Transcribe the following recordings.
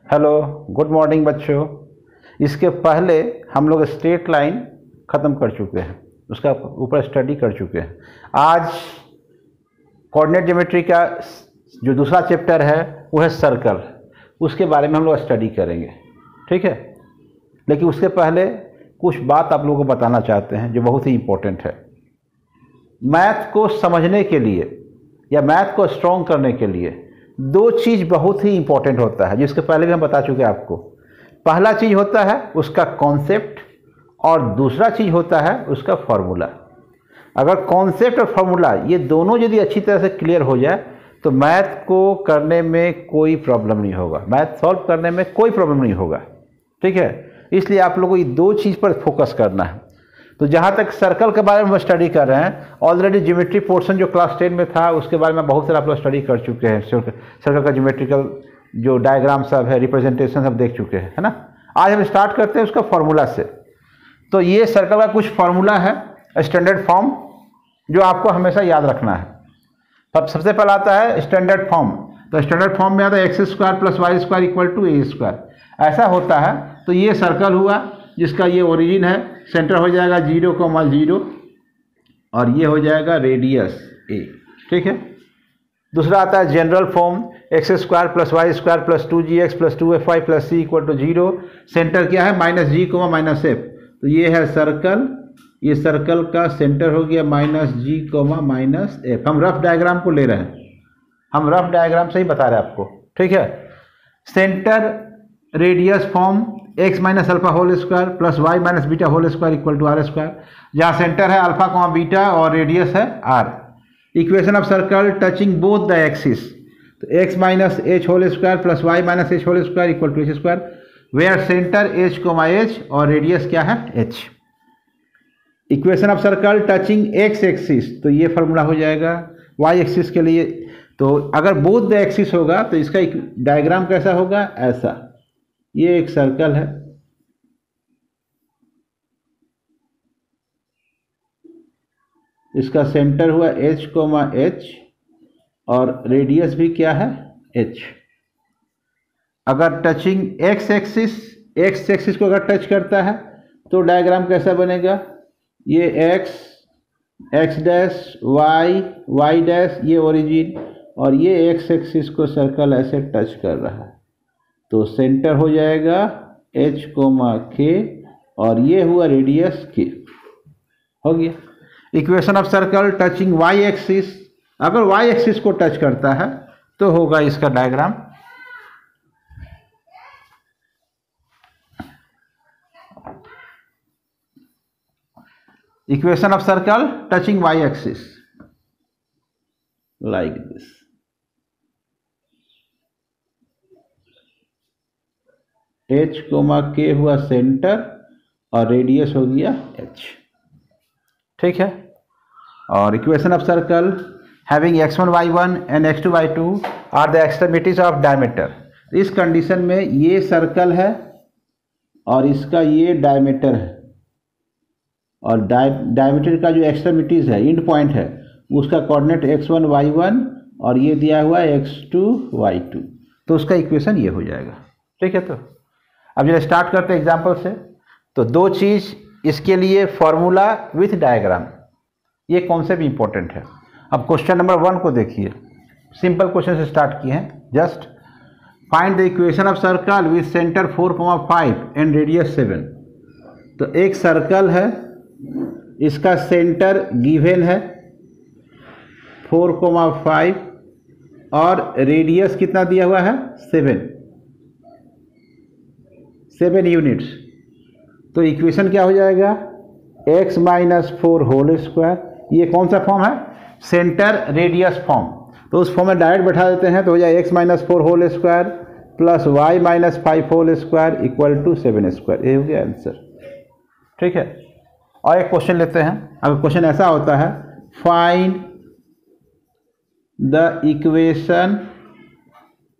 Hello, good morning बच्चों। इसके पहले हम लोग स्ट्रेट लाइन ख़त्म कर चुके हैं, उसका ऊपर स्टडी कर चुके हैं। आज कोऑर्डिनेट ज्योमेट्री का जो दूसरा चैप्टर है वो है सर्कल, उसके बारे में हम लोग स्टडी करेंगे, ठीक है। लेकिन उसके पहले कुछ बात आप लोगों को बताना चाहते हैं जो बहुत ही इम्पोर्टेंट है। मैथ को समझने के लिए या मैथ को स्ट्रॉन्ग करने के लिए दो चीज़ बहुत ही इंपॉर्टेंट होता है, जिसके पहले भी हम बता चुके हैं आपको। पहला चीज़ होता है उसका कॉन्सेप्ट और दूसरा चीज़ होता है उसका फॉर्मूला। अगर कॉन्सेप्ट और फॉर्मूला ये दोनों यदि अच्छी तरह से क्लियर हो जाए तो मैथ को करने में कोई प्रॉब्लम नहीं होगा, मैथ सॉल्व करने में कोई प्रॉब्लम नहीं होगा, ठीक है। इसलिए आप लोगों को ये दो चीज़ पर फोकस करना है। तो जहाँ तक सर्कल के बारे में हम स्टडी कर रहे हैं, ऑलरेडी ज्योमेट्री पोर्शन जो क्लास 10 में था उसके बारे में बहुत सारा आप लोग स्टडी कर चुके हैं। सर्कल का ज्योमेट्रिकल जो डायग्राम सब है, रिप्रेजेंटेशन सब देख चुके हैं, है ना। आज हम स्टार्ट करते हैं उसका फॉर्मूला से। तो ये सर्कल का कुछ फार्मूला है, स्टैंडर्ड फॉर्म, जो आपको हमेशा याद रखना है। तब सबसे पहला आता है स्टैंडर्ड फॉर्म। तो स्टैंडर्ड फॉर्म में आता है x² + y² = a²। ऐसा होता है। तो ये सर्कल हुआ जिसका ये ओरिजिन है, सेंटर हो जाएगा 0,0 और ये हो जाएगा रेडियस a, ठीक है। दूसरा आता है general form, x² + y² + 2gx + 2fy + c = 0। Centre क्या है -g, -f। तो ये है सर्कल, ये सर्कल का सेंटर हो गया -g, -f। हम रफ डायग्राम को ले रहे हैं, हम रफ डायग्राम से ही बता रहे हैं आपको, ठीक है। Centre radius form x - α² + y - β² = r², जहाँ सेंटर है अल्फा, बीटा और रेडियस है r। Equation of circle touching both the axis. तो x - h² + y - h² = h², where centre h, और रेडियस क्या है h। Equation of circle touching x axis. तो ये फार्मूला हो जाएगा y एक्सिस के लिए। तो अगर बोथ द एक्सिस होगा तो इसका डायग्राम कैसा होगा, ऐसा। ये एक सर्कल है, इसका सेंटर हुआ h, और रेडियस भी क्या है h। अगर टचिंग x एक्सिस को अगर टच करता है तो डायग्राम कैसा बनेगा, ये x डैश y डैश, ये ओरिजिन, और ये x एक्सिस को सर्कल ऐसे टच कर रहा है। तो सेंटर हो जाएगा h, k, और ये हुआ रेडियस k, हो गया। Equation of circle touching y axis. अगर y एक्सिस को टच करता है तो होगा इसका diagram. Equation of circle touching y axis like this. h, k हुआ सेंटर और रेडियस हो गया h, ठीक है। और equation of circle having x1 y1 and x2 y2 are the extremities of diameter. इस कंडीशन में ये सर्कल है और इसका ये डायमीटर है, और डायमीटर का जो एक्सट्रीमिटीज है, एंड पॉइंट है, उसका कोऑर्डिनेट x1 y1 और ये दिया हुआ है x2 y2। तो उसका इक्वेशन ये हो जाएगा, ठीक है। तो अब जब स्टार्ट करते हैं एग्जाम्पल से, तो दो चीज़ इसके लिए फॉर्मूला विथ डायग्राम, ये कॉन्सेप्ट इंपॉर्टेंट है। अब क्वेश्चन नंबर 1 को देखिए, सिंपल क्वेश्चन से स्टार्ट किए हैं। Just find the equation of circle with centre 4,5 and radius 7। तो एक सर्कल है, इसका सेंटर गिवन है 4,5 और रेडियस कितना दिया हुआ है 7 यूनिट्स। तो इक्वेशन क्या हो जाएगा, x - 4² ये कौन सा फॉर्म है, सेंटर रेडियस फॉर्म। तो उस फॉर्म में डायरेक्ट बैठा देते हैं, तो हो जाए x - 4² + y - 5² = 7²। ये हो गया आंसर, ठीक है। और एक क्वेश्चन लेते हैं। अगर क्वेश्चन ऐसा होता है, find the equation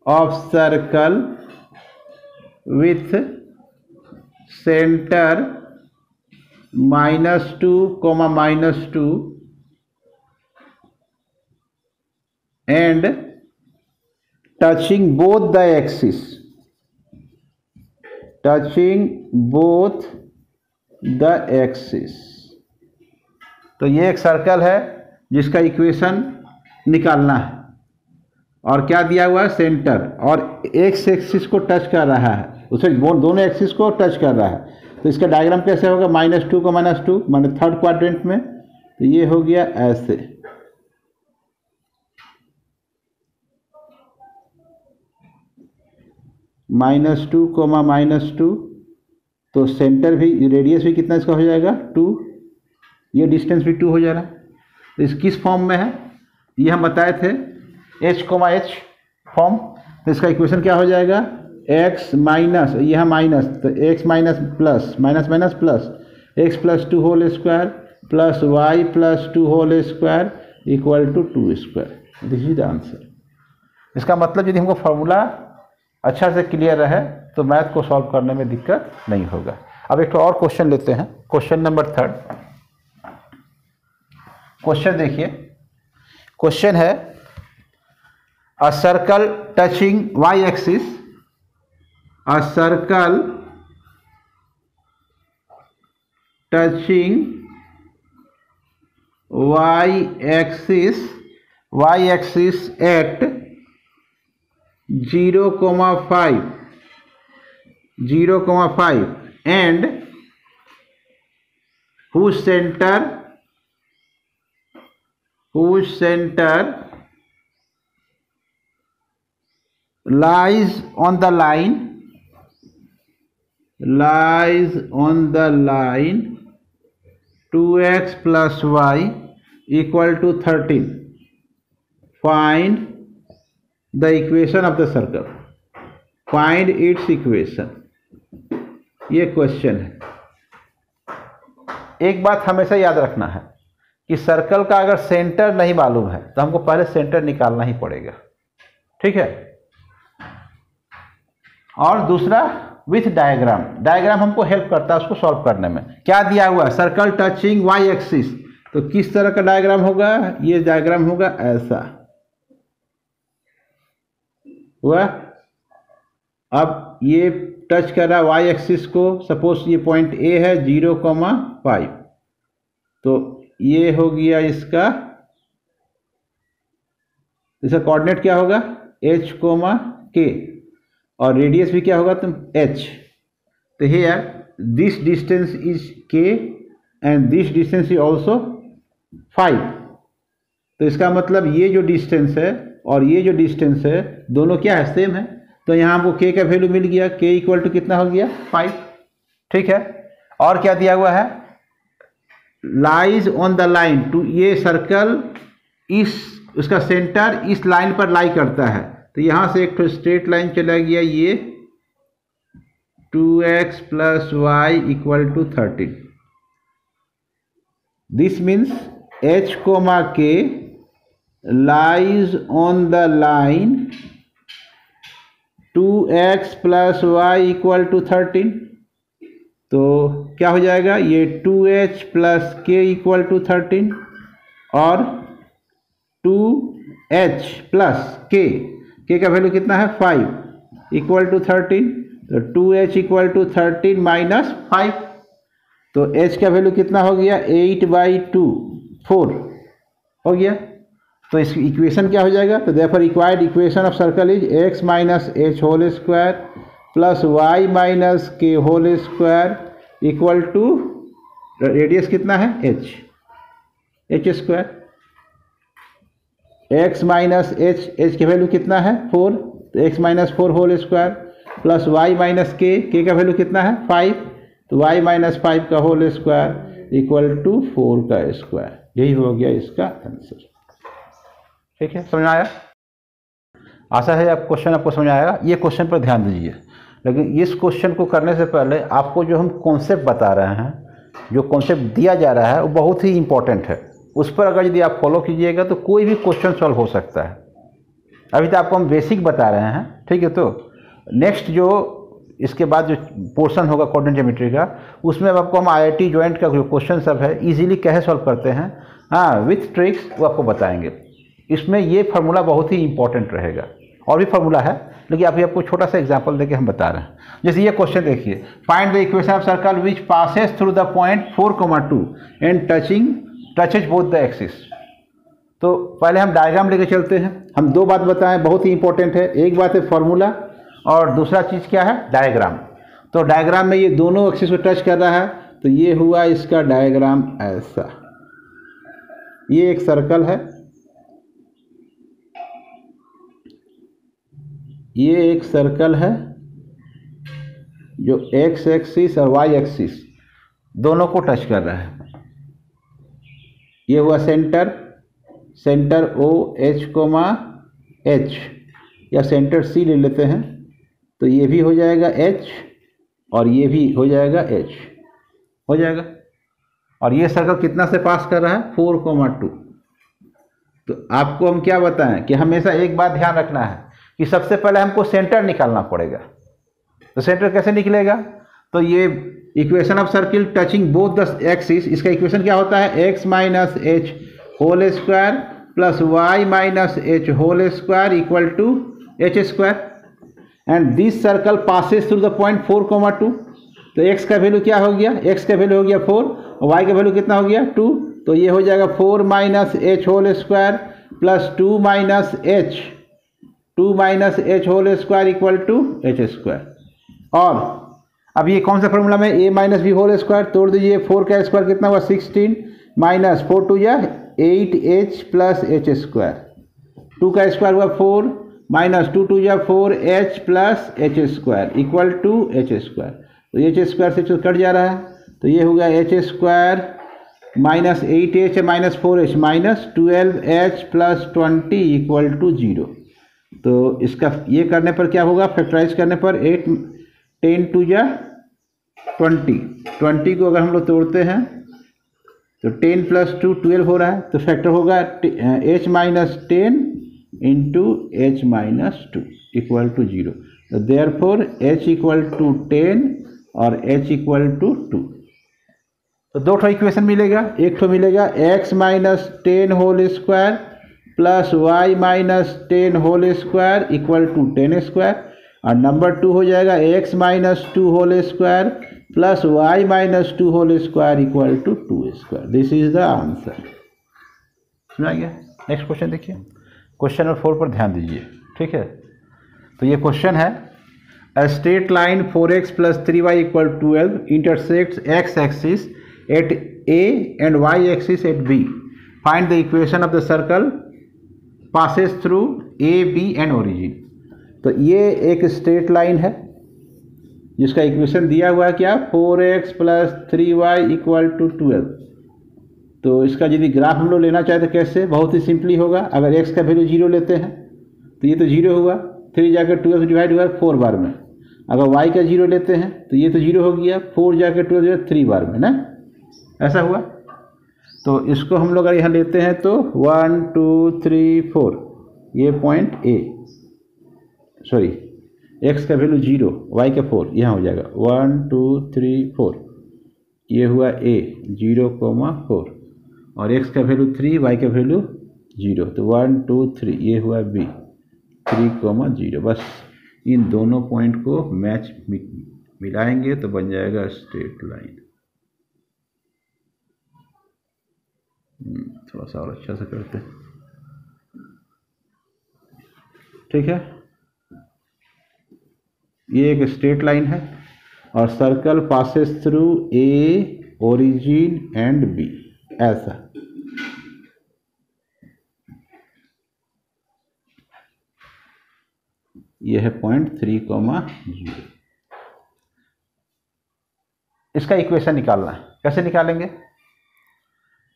of circle with centre -2, -2 and touching both the axis touching both the axis. तो ये एक सर्कल है जिसका इक्वेशन निकालना है, और क्या दिया हुआ है, सेंटर, और एक्स एक्सिस को टच कर रहा है, उसे दोनों एक्सिस को टच कर रहा है। तो इसका डायग्राम कैसे होगा, -2 को -2 माने थर्ड क्वाड्रेंट में, तो ये हो गया ऐसे। -2, -2, तो सेंटर भी, रेडियस भी कितना इसका हो जाएगा 2, ये डिस्टेंस भी 2 हो जा रहा है। तो इस किस फॉर्म में है, ये हम बताए थे h, h फॉर्म। तो इसका इक्वेशन क्या हो जाएगा, x माइनस, यह माइनस, तो x minus plus, minus minus plus, x plus 2 whole square plus y plus 2 whole square equal to 2 square. This is the answer. इसका मतलब यदि हमको फॉर्मूला अच्छा से क्लियर रहे तो मैथ को सॉल्व करने में दिक्कत नहीं होगा। अब एक और क्वेश्चन लेते हैं, क्वेश्चन नंबर 3। क्वेश्चन देखिए, क्वेश्चन है a circle touching y axis, a circle touching y axis at 0,5 and whose center lies on the line 2x plus y equal to 13. Find the equation of the circle. Find its equation. ये question है। एक बात हमेशा याद रखना है कि circle का अगर सेंटर नहीं मालूम है तो हमको पहले सेंटर निकालना ही पड़ेगा, ठीक है। और दूसरा विथ डायग्राम, डायग्राम हमको हेल्प करता है उसको सॉल्व करने में। क्या दिया हुआ, सर्कल टचिंग y एक्सिस, तो किस तरह का डायग्राम होगा, ये डायग्राम होगा ऐसा हुआ। अब ये टच कर रहा है y एक्सिस को, सपोज ये पॉइंट A है 0,5, तो ये हो गया इसका कोऑर्डिनेट क्या होगा h, k, और रेडियस भी क्या होगा, तो h। तो here this distance is k and this distance is also 5। तो इसका मतलब ये जो डिस्टेंस है और ये जो डिस्टेंस है दोनों क्या है, सेम है। तो यहाँ हमको k का वैल्यू मिल गया, k इक्वल टू कितना हो गया 5, ठीक है। और क्या दिया हुआ है, lies on the line two, ये सर्कल इस, उसका सेंटर इस लाइन पर लाई करता है। तो यहाँ से एक तो स्ट्रेट लाइन चला गया, ये 2x plus y equal to 13। This means h, k lies on the line 2x plus y equal to 13। तो क्या हो जाएगा, ये 2h plus k equal to 13 और 2h प्लस k का वैल्यू कितना है 5 इक्वल टू 13। तो 2h इक्वल टू 13 माइनस 5, तो h का वैल्यू कितना हो गया 8/2, 4 हो गया। तो इस इक्वेशन क्या हो जाएगा, तो therefore required equation of circle is x minus h whole square plus y minus k whole square equal to, radius कितना है h square, x minus h की वैल्यू कितना है 4, तो x minus 4 whole square plus y minus k का value कितना है 5, तो y माइनस 5 का होल स्क्वायर इक्वल टू 4 का स्क्वायर। यही हो गया इसका आंसर, ठीक है। समझ आया, आशा है आप क्वेश्चन आपको समझ आएगा। ये क्वेश्चन पर ध्यान दीजिए, लेकिन इस क्वेश्चन को करने से पहले आपको जो हम कॉन्सेप्ट बता रहे हैं, जो कॉन्सेप्ट दिया जा रहा है वो बहुत ही इंपॉर्टेंट है। उस पर अगर यदि आप फॉलो कीजिएगा तो कोई भी क्वेश्चन सॉल्व हो सकता है। अभी तो आपको हम बेसिक बता रहे हैं, ठीक है। तो नेक्स्ट जो इसके बाद जो पोर्शन होगा कोऑर्डिनेट ज्योमेट्री का, उसमें अब आपको हम IIT जॉइंट का जो क्वेश्चन सब है इजीली कैसे सॉल्व करते हैं, हाँ, विथ ट्रिक्स, वो आपको बताएंगे। इसमें ये फार्मूला बहुत ही इंपॉर्टेंट रहेगा। और भी फार्मूला है, लेकिन अभी आपको छोटा सा एग्जांपल देके हम बता रहे हैं। जैसे ये क्वेश्चन देखिए, find the equation of circle which passes through the point 4,2 and touches both the axis. तो पहले हम डायग्राम लेके चलते हैं। हम दो बात बताएं, बहुत ही इंपॉर्टेंट है। एक बात है फॉर्मूला और दूसरा चीज़ क्या है, डायग्राम। तो डायग्राम में ये दोनों एक्सिस को टच कर रहा है, तो ये हुआ इसका डायग्राम ऐसा। ये एक सर्कल है, ये एक सर्कल है जो एक्स एक्सिस और वाई एक्सिस दोनों को टच कर रहा है। ये हुआ centre O H comma H, या सेंटर सी ले लेते हैं, तो ये भी हो जाएगा एच और ये भी हो जाएगा एच, हो जाएगा। और ये सर्कल कितना से पास कर रहा है, 4,2। तो आपको हम क्या बताएं कि हमेशा एक बात ध्यान रखना है कि सबसे पहले हमको सेंटर निकालना पड़ेगा। तो सेंटर कैसे निकलेगा, तो ये equation of circle touching both the axis, इसका इक्वेशन क्या होता है, x minus H whole square plus y minus H whole square equal to H square. And this circle passes through the point 4,2। तो x का value क्या हो गया, x का वैल्यू हो गया 4 और y का वैल्यू कितना हो गया 2। तो ये हो जाएगा 4 minus H whole square plus 2 minus H whole square equal to H square. और अब ये कौन सा फॉर्मूला में, a minus b whole square, तोड़ दीजिए। 4 का स्क्वायर कितना हुआ 16 माइनस 4 2 या 8h प्लस एच स्क्वायर। 2 का स्क्वायर हुआ 4 माइनस 2 2 या 4h plus H square equal to H square. तो एच स्क्वायर से कट जा रहा है, तो ये होगा H square minus 8h minus 4h minus 12h plus 20 equal to 0। तो इसका ये करने पर क्या होगा, फैक्टराइज करने पर 8 10 2 या 20 को अगर हम लोग तोड़ते हैं तो 10 प्लस 2 12 हो रहा है, तो फैक्टर होगा h minus 10 into H minus 2 equal to 0। तो देयरफॉर h इक्वल टू 10 और h इक्वल टू 2। तो दो ठो इक्वेशन मिलेगा, एक ठो मिलेगा x minus 10 whole square plus y minus 10 whole square equal to 10 square, और नंबर 2 हो जाएगा x minus 2 whole square plus y minus 2 whole square equal to 2 square. This is the answer. समझ आ गया। नेक्स्ट क्वेश्चन देखिए, question number 4 पर ध्यान दीजिए, ठीक है। तो ये क्वेश्चन है, a straight line 4x plus 3y equal 12 intersects x axis at a and y axis at b। Find the equation of the circle passes through a b and origin. तो ये एक स्ट्रेट लाइन है जिसका equation दिया हुआ है क्या, 4x plus 3y equal to 12। तो इसका यदि ग्राफ हम लोग लेना चाहे तो कैसे, बहुत ही सिंपली होगा। अगर x का वैल्यू 0 लेते हैं तो ये तो 0 हुआ, 3 जाकर 12 से डिवाइड हुआ 4 बार में। अगर y का 0 लेते हैं तो ये तो 0 हो गया, 4 जाकर 12 जो 3 बार में ना, ऐसा हुआ। तो इसको हम लोग अगर यहाँ लेते हैं तो 1 2 3 4, ये पॉइंट A, सॉरी x का वैल्यू 0, y का 4, यहाँ हो जाएगा 1 2 3 4, ये हुआ A 0,4, और x का वैल्यू 3, y का वैल्यू 0, तो 1 2 3, ये हुआ B 3,0। बस इन दोनों पॉइंट को मैच मिलाएंगे तो बन जाएगा स्ट्रेट लाइन। थोड़ा सा और अच्छा से करते हैं, ठीक है। ये एक स्ट्रेट लाइन है और circle passes through A origin and B, ऐसा। ये है पॉइंट 3,0। इसका इक्वेशन निकालना है, कैसे निकालेंगे,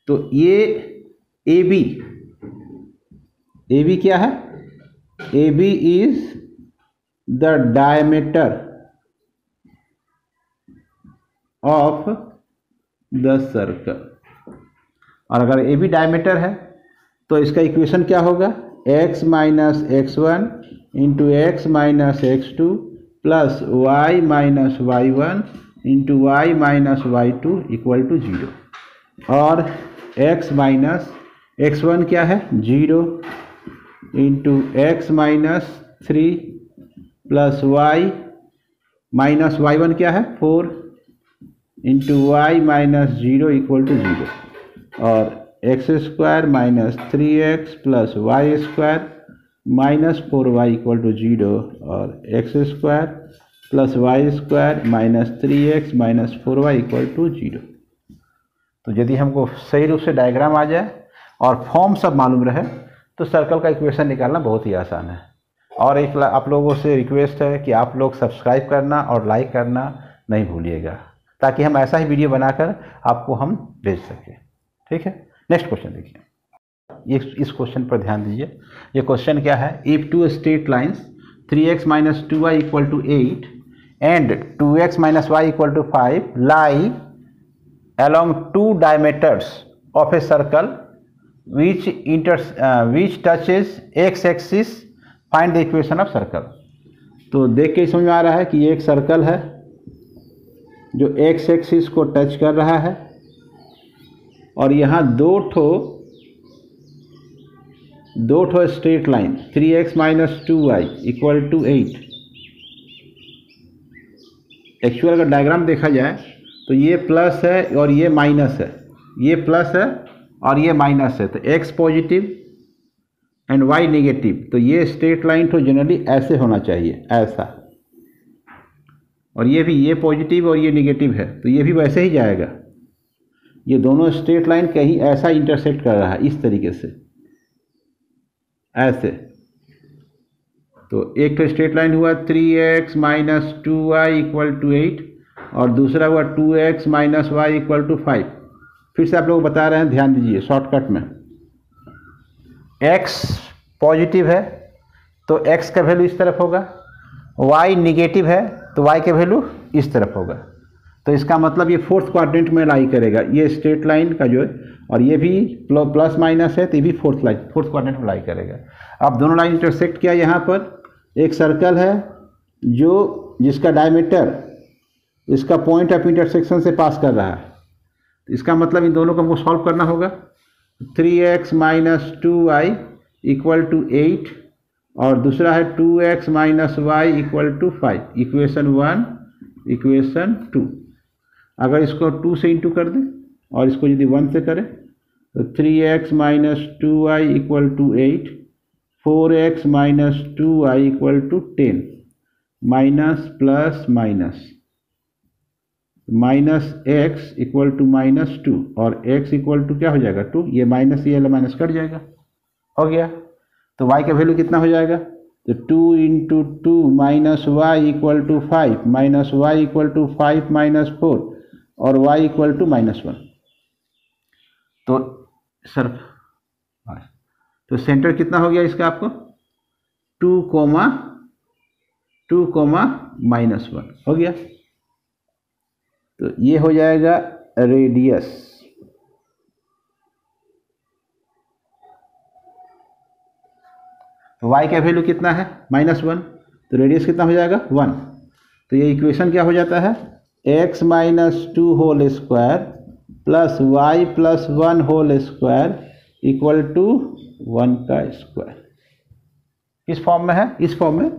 तो ये AB क्या है, AB is the diameter of the circle. और अगर AB डायमीटर है तो इसका इक्वेशन क्या होगा, x minus x1 into x minus x2 plus y minus y1 into y minus y2 equal to 0। और x माइनस x1 क्या है 0 into x minus 3 plus y minus y one क्या है 4 into y minus 0 equal to 0 और x square minus 3x plus y square minus 4y equal to 0 और x square plus y square minus 3x minus 4y equal to 0। तो यदि हमको सही रूप से डायग्राम आ जाए और फॉर्म सब मालूम रहे तो सर्कल का इक्वेशन निकालना बहुत ही आसान है। और एक आप लोगों से रिक्वेस्ट है कि आप लोग सब्सक्राइब करना और लाइक करना नहीं भूलिएगा, ताकि हम ऐसा ही वीडियो बनाकर आपको हम भेज सकें। ठीक है, नेक्स्ट क्वेश्चन देखिए। इस क्वेश्चन पर ध्यान दीजिए। ये क्वेश्चन क्या है, if two straight lines 3x minus 2y equal to 8 and 2x minus y equal to 5 lie along two diameters of a circle which touches x axis, find the equation of circle। तो देख के समझ में आ रहा है कि ये एक सर्कल है जो x एक्सिस को टच कर रहा है और यहाँ दो ठो straight line 3x minus 2y equal to 8। Actual अगर डायग्राम देखा जाए तो ये प्लस है और ये माइनस है, ये प्लस है और ये माइनस है, तो x positive and y negative. तो ये स्ट्रेट लाइन तो जनरली ऐसे होना चाहिए, ऐसा, और ये भी ये पॉजिटिव और ये नेगेटिव है तो ये भी वैसे ही जाएगा। ये दोनों स्ट्रेट लाइन कहीं ऐसा इंटरसेक्ट कर रहा है, इस तरीके से ऐसे। तो एक तो स्ट्रेट लाइन हुआ 3x minus 2y equal to 8 और दूसरा हुआ 2x minus y equal to 5। फिर से आप लोग बता रहे हैं, ध्यान दीजिए शॉर्टकट में। x पॉजिटिव है तो x का वैल्यू इस तरफ होगा, y निगेटिव है तो y का वैल्यू इस तरफ होगा। तो इसका मतलब ये फोर्थ क्वाड्रेंट में लाई करेगा, ये स्ट्रेट लाइन का जो है, और ये भी प्लस माइनस है तो ये भी फोर्थ क्वाड्रेंट में लाई करेगा। अब दोनों लाइन इंटरसेक्ट किया। यहाँ पर एक सर्कल है जिसका डायमीटर इसका पॉइंट ऑफ इंटरसेक्शन से पास कर रहा है। तो इसका मतलब इन दोनों को हमको सॉल्व करना होगा। 3x minus 2y equal to 8 और दूसरा है 2x minus y equal to 5। Equation 1 equation 2। अगर इसको 2 से इंटू कर दें और इसको यदि 1 से करें तो 3x minus 2y equal to 8, 4x minus 2y equal to 10, minus plus minus minus x equal to minus 2 और x इक्वल टू क्या हो जाएगा 2, ये माइनस ये माइनस कट जाएगा, हो गया। तो y का वैल्यू कितना हो जाएगा, तो 2 into 2 minus y equal to 5 minus y equal to 5 minus 4 और y इक्वल टू माइनस 1। तो सर तो सेंटर कितना हो गया इसका आपको 2 कोमा माइनस 1 हो गया। तो ये हो जाएगा रेडियस। तो y का वैल्यू कितना है -1, तो रेडियस कितना हो जाएगा 1। तो ये इक्वेशन क्या हो जाता है x minus 2 whole square plus y plus 1 whole square equal to 1 का स्क्वायर। किस फॉर्म में है, इस फॉर्म में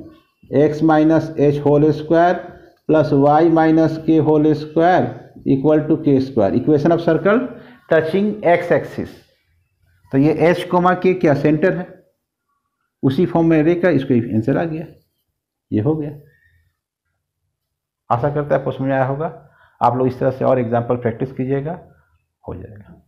x minus h whole square plus y minus k whole square equal to k square. Equation of circle touching x axis. तो ये h coma के क्या सेंटर है, उसी फॉर्म में रहकर इसको आंसर आ गया, ये हो गया। आशा करता है आपको समझ आया होगा। आप लोग इस तरह से और एग्जाम्पल प्रैक्टिस कीजिएगा, हो जाएगा।